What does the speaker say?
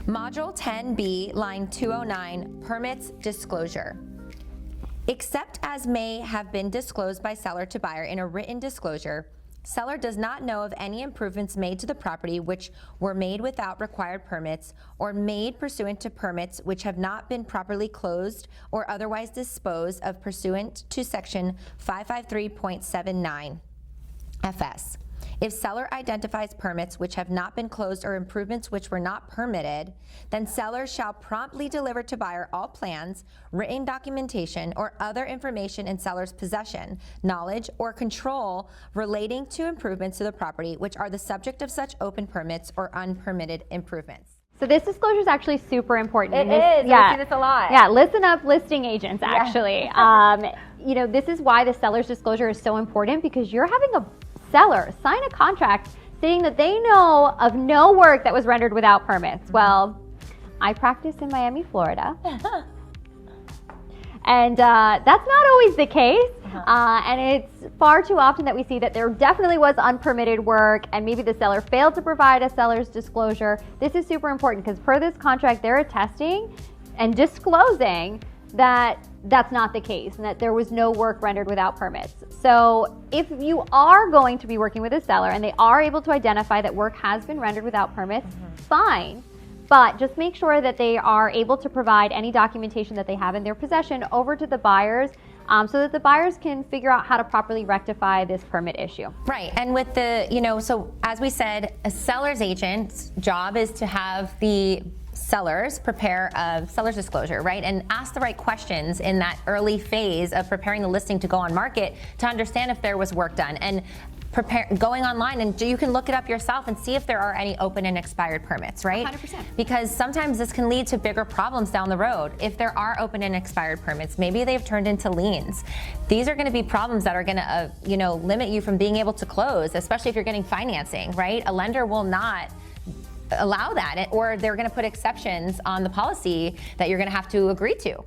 Module 10B, line 209, permits disclosure. Except as may have been disclosed by seller to buyer in a written disclosure, seller does not know of any improvements made to the property which were made without required permits or made pursuant to permits which have not been properly closed or otherwise disposed of pursuant to section 553.79 FS. If seller identifies permits which have not been closed or improvements which were not permitted, then seller shall promptly deliver to buyer all plans, written documentation, or other information in seller's possession, knowledge, or control relating to improvements to the property which are the subject of such open permits or unpermitted improvements. So this disclosure is actually super important. It is. Yeah, I see this a lot. Yeah, listen up, listing agents, actually. You know, this is why the seller's disclosure is so important, because you're having a seller sign a contract saying that they know of no work that was rendered without permits. Well, I practice in Miami, Florida. And that's not always the case. And it's far too often that we see that there definitely was unpermitted work and maybe the seller failed to provide a seller's disclosure. This is super important because per this contract, they're attesting and disclosing that that's not the case and that there was no work rendered without permits. So if you are going to be working with a seller and they are able to identify that work has been rendered without permits, fine. But just make sure that they are able to provide any documentation that they have in their possession over to the buyers so that the buyers can figure out how to properly rectify this permit issue. Right, and with the, so as we said, a seller's agent's job is to have the sellers prepare a seller's disclosure, right? And ask the right questions in that early phase of preparing the listing to go on market to understand if there was work done. And going online, and you can look it up yourself and see if there are any open and expired permits, right? 100%. Because sometimes this can lead to bigger problems down the road. If there are open and expired permits, maybe they've turned into liens. These are going to be problems that are going to, limit you from being able to close, especially if you're getting financing, right? A lender will not allow that, or they're going to put exceptions on the policy that you're going to have to agree to.